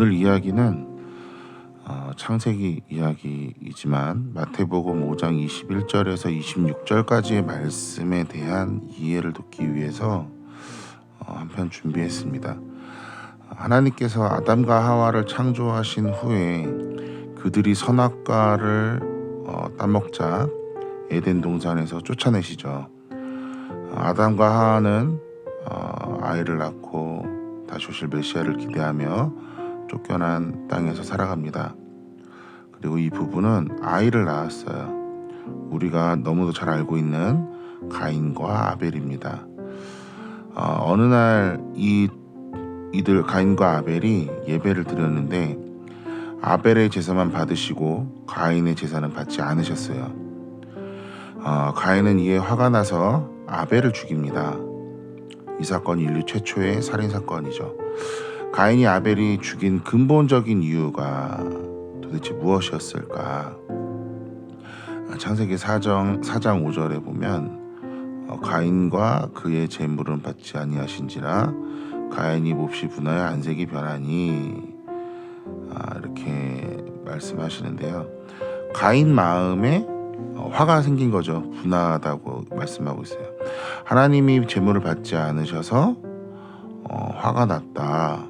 오늘 이야기는 창세기 이야기이지만 마태복음 5장 21절에서 26절까지의 말씀에 대한 이해를 돕기 위해서 한편 준비했습니다. 하나님께서 아담과 하와를 창조하신 후에 그들이 선악과를 따먹자 에덴 동산에서 쫓아내시죠. 아담과 하와는 아이를 낳고 다시 오실 메시아를 기대하며 쫓겨난 땅에서 살아갑니다. 그리고 이 부부는 아이를 낳았어요. 우리가 너무도 잘 알고 있는 가인과 아벨입니다. 어느 날 이들 가인과 아벨이 예배를 드렸는데 아벨의 제사만 받으시고 가인의 제사는 받지 않으셨어요. 가인은 이에 화가 나서 아벨을 죽입니다. 이 사건이 인류 최초의 살인사건이죠. 가인이 아벨이 죽인 근본적인 이유가 도대체 무엇이었을까? 창세기 4장 5절에 보면 가인과 그의 재물은 받지 아니하신지라 가인이 몹시 분하여 안색이 변하니 이렇게 말씀하시는데요. 가인 마음에 화가 생긴 거죠. 분하다고 말씀하고 있어요. 하나님이 재물을 받지 않으셔서 화가 났다.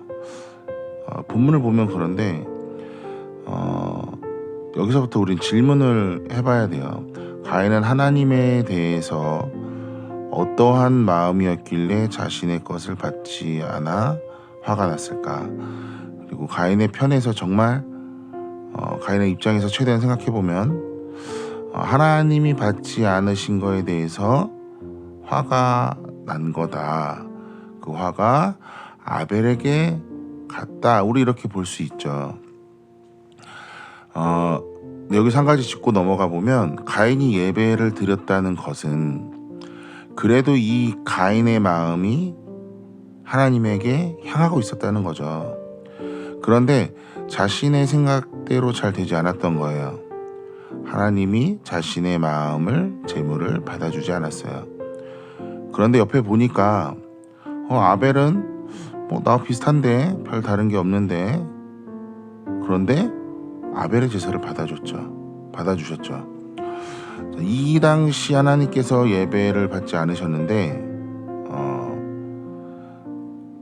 본문을 보면 그런데 여기서부터 우린 질문을 해봐야 돼요. 가인은 하나님에 대해서 어떠한 마음이었길래 자신의 것을 받지 않아 화가 났을까? 그리고 가인의 편에서 정말 가인의 입장에서 최대한 생각해보면 하나님이 받지 않으신 거에 대해서 화가 난 거다. 그 화가 아벨에게 갔다. 우리 이렇게 볼 수 있죠. 여기서 한 가지 짚고 넘어가 보면 가인이 예배를 드렸다는 것은 그래도 이 가인의 마음이 하나님에게 향하고 있었다는 거죠. 그런데 자신의 생각대로 잘 되지 않았던 거예요. 하나님이 자신의 마음을 제물을 받아주지 않았어요. 그런데 옆에 보니까 아벨은 나와 비슷한데 별 다른 게 없는데, 그런데 아벨의 제사를 받아주셨죠. 이 당시 하나님께서 예배를 받지 않으셨는데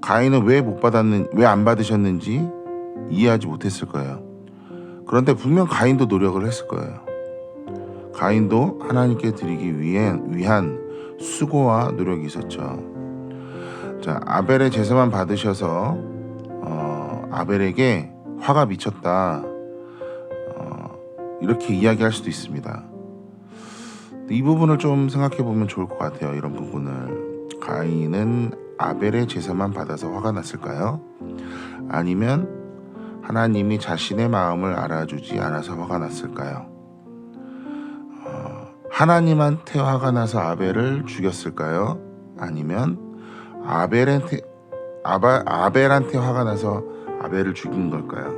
가인은 왜 안 받으셨는지 이해하지 못했을 거예요. 그런데 분명 가인도 노력을 했을 거예요. 가인도 하나님께 드리기 위한 수고와 노력이 있었죠. 자, 아벨의 제사만 받으셔서 아벨에게 화가 미쳤다. 이렇게 이야기할 수도 있습니다. 이 부분을 좀 생각해 보면 좋을 것 같아요. 이런 부분을. 가인은 아벨의 제사만 받아서 화가 났을까요? 아니면 하나님이 자신의 마음을 알아주지 않아서 화가 났을까요? 하나님한테 화가 나서 아벨을 죽였을까요? 아니면 아벨한테 화가 나서 아벨을 죽인 걸까요?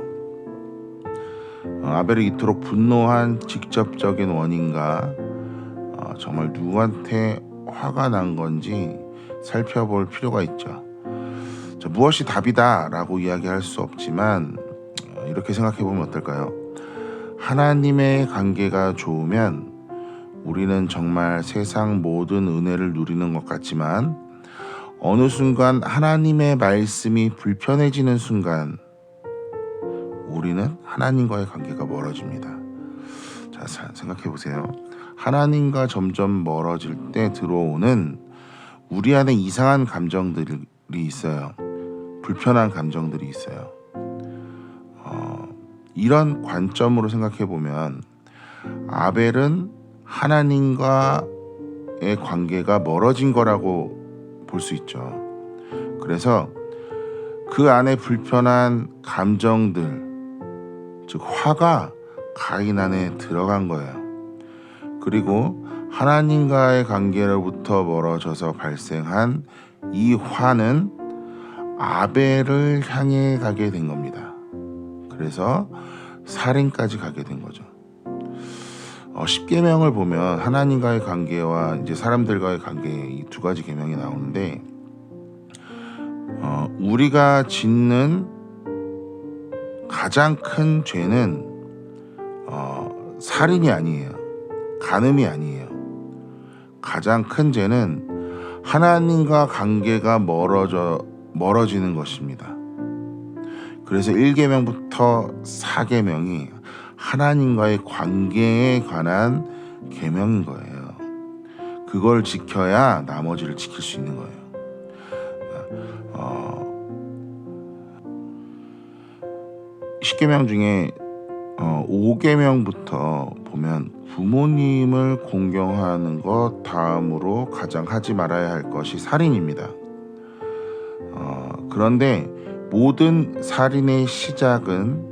아벨이 이토록 분노한 직접적인 원인과 정말 누구한테 화가 난 건지 살펴볼 필요가 있죠. 무엇이 답이다 라고 이야기할 수 없지만 이렇게 생각해 보면 어떨까요? 하나님의 관계가 좋으면 우리는 정말 세상 모든 은혜를 누리는 것 같지만 어느 순간 하나님의 말씀이 불편해지는 순간 우리는 하나님과의 관계가 멀어집니다. 자, 생각해 보세요. 하나님과 점점 멀어질 때 들어오는 우리 안에 이상한 감정들이 있어요. 불편한 감정들이 있어요. 이런 관점으로 생각해 보면 아벨은 하나님과의 관계가 멀어진 거라고 볼 수 있죠. 그래서 그 안에 불편한 감정들, 즉 화가 가인 안에 들어간 거예요. 그리고 하나님과의 관계로부터 멀어져서 발생한 이 화는 아벨을 향해 가게 된 겁니다. 그래서 살인까지 가게 된 거죠. 10계명을 보면 하나님과의 관계와 이제 사람들과의 관계 이 두 가지 계명이 나오는데 우리가 짓는 가장 큰 죄는 살인이 아니에요. 간음이 아니에요. 가장 큰 죄는 하나님과 관계가 멀어지는 것입니다. 그래서 1계명부터 4계명이 하나님과의 관계에 관한 계명인 거예요. 그걸 지켜야 나머지를 지킬 수 있는 거예요. 10계명 중에 5계명부터 보면 부모님을 공경하는 것 다음으로 가장 하지 말아야 할 것이 살인입니다. 그런데 모든 살인의 시작은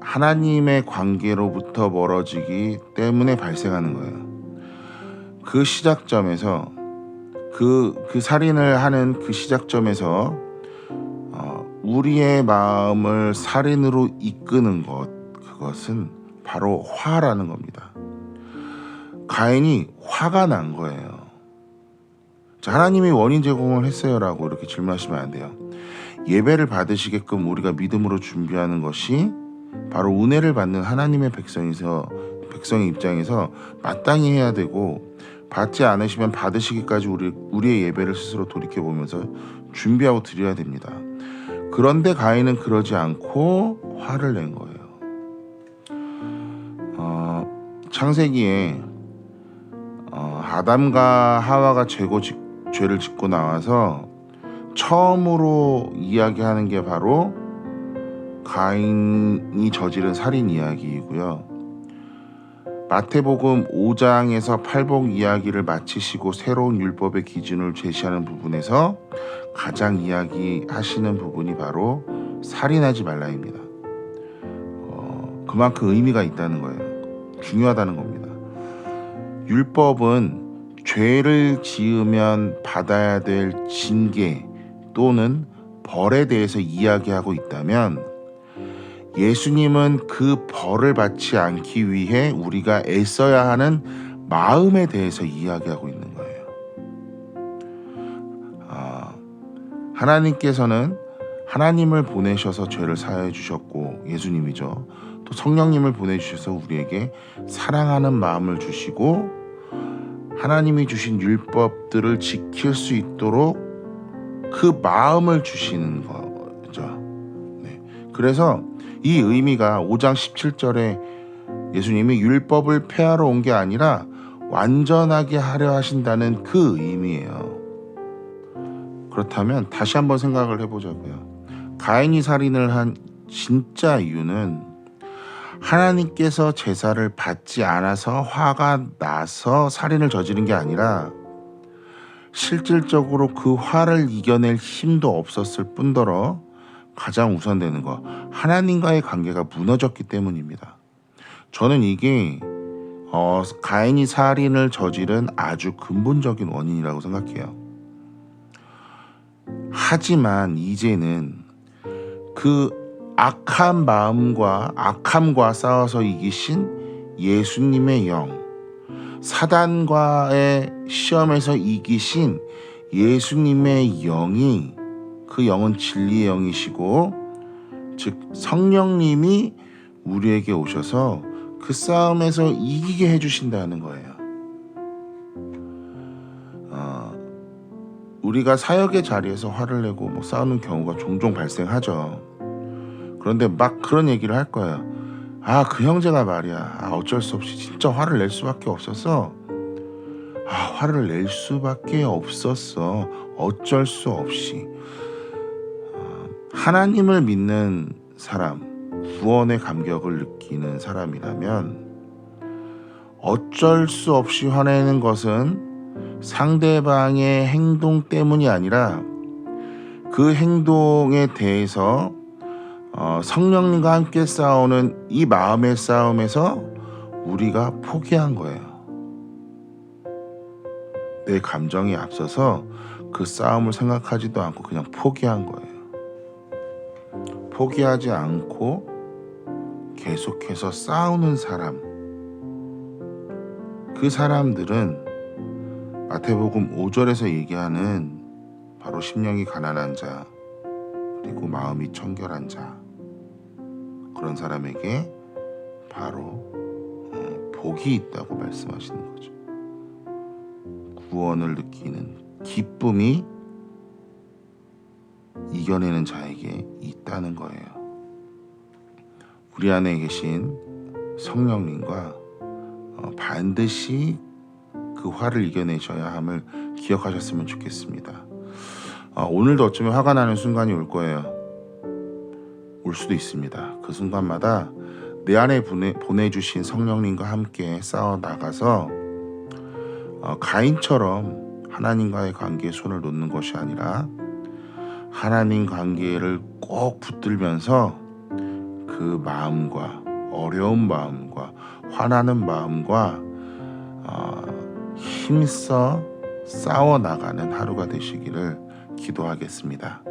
하나님의 관계로부터 멀어지기 때문에 발생하는 거예요. 그 시작점에서 그 살인을 하는 그 시작점에서 우리의 마음을 살인으로 이끄는 그것은 바로 화라는 겁니다. 가인이 화가 난 거예요. 자, 하나님이 원인 제공을 했어요라고 이렇게 질문하시면 안 돼요. 예배를 받으시게끔 우리가 믿음으로 준비하는 것이 바로 은혜를 받는 하나님의 백성의 입장에서 마땅히 해야 되고, 받지 않으시면 받으시기까지 우리의 예배를 스스로 돌이켜보면서 준비하고 드려야 됩니다. 그런데 가인은 그러지 않고 화를 낸 거예요. 창세기에 아담과 하와가 죄를 짓고 나와서 처음으로 이야기하는 게 바로 가인이 저지른 살인 이야기이고요. 마태복음 5장에서 팔복 이야기를 마치시고 새로운 율법의 기준을 제시하는 부분에서 가장 이야기하시는 부분이 바로 살인하지 말라입니다. 그만큼 의미가 있다는 거예요. 중요하다는 겁니다. 율법은 죄를 지으면 받아야 될 징계 또는 벌에 대해서 이야기하고 있다면, 예수님은 그 벌을 받지 않기 위해 우리가 애써야 하는 마음에 대해서 이야기하고 있는 거예요. 하나님께서는 하나님을 보내셔서 죄를 사하여 주셨고, 예수님이죠. 또 성령님을 보내주셔서 우리에게 사랑하는 마음을 주시고 하나님이 주신 율법들을 지킬 수 있도록 그 마음을 주시는 거죠. 네. 그래서 이 의미가 5장 17절에 예수님이 율법을 폐하러 온 게 아니라 완전하게 하려 하신다는 그 의미예요. 그렇다면 다시 한번 생각을 해보자고요. 가인이 살인을 한 진짜 이유는 하나님께서 제사를 받지 않아서 화가 나서 살인을 저지른 게 아니라 실질적으로 그 화를 이겨낼 힘도 없었을 뿐더러 가장 우선되는 거, 하나님과의 관계가 무너졌기 때문입니다. 저는 이게 가인이 살인을 저지른 아주 근본적인 원인이라고 생각해요. 하지만 이제는 그 악한 마음과 악함과 싸워서 이기신 예수님의 영, 사단과의 시험에서 이기신 예수님의 영이, 그 영은 진리의 영이시고, 즉 성령님이 우리에게 오셔서 그 싸움에서 이기게 해주신다는 거예요. 우리가 사역의 자리에서 화를 내고 싸우는 경우가 종종 발생하죠. 그런데 막 그런 얘기를 할 거예요. 그 형제가 말이야, 어쩔 수 없이 진짜 화를 낼 수밖에 없었어. 화를 낼 수밖에 없었어. 어쩔 수 없이. 하나님을 믿는 사람, 구원의 감격을 느끼는 사람이라면 어쩔 수 없이 화내는 것은 상대방의 행동 때문이 아니라 그 행동에 대해서 성령님과 함께 싸우는 이 마음의 싸움에서 우리가 포기한 거예요. 내 감정이 앞서서 그 싸움을 생각하지도 않고 그냥 포기한 거예요. 포기하지 않고 계속해서 싸우는 사람, 그 사람들은 마태복음 5절에서 얘기하는 바로 심령이 가난한 자, 그리고 마음이 청결한 자, 그런 사람에게 바로 복이 있다고 말씀하시는 거죠. 구원을 느끼는 기쁨이 이겨내는 자에게 있다는 거예요. 우리 안에 계신 성령님과 반드시 그 화를 이겨내셔야 함을 기억하셨으면 좋겠습니다. 오늘도 어쩌면 화가 나는 순간이 올 거예요. 올 수도 있습니다. 그 순간마다 내 안에 보내주신 성령님과 함께 싸워 나가서 가인처럼 하나님과의 관계에 손을 놓는 것이 아니라 하나님 관계를 꼭 붙들면서 그 마음과 어려운 마음과 화나는 마음과 힘써 싸워 나가는 하루가 되시기를 기도하겠습니다.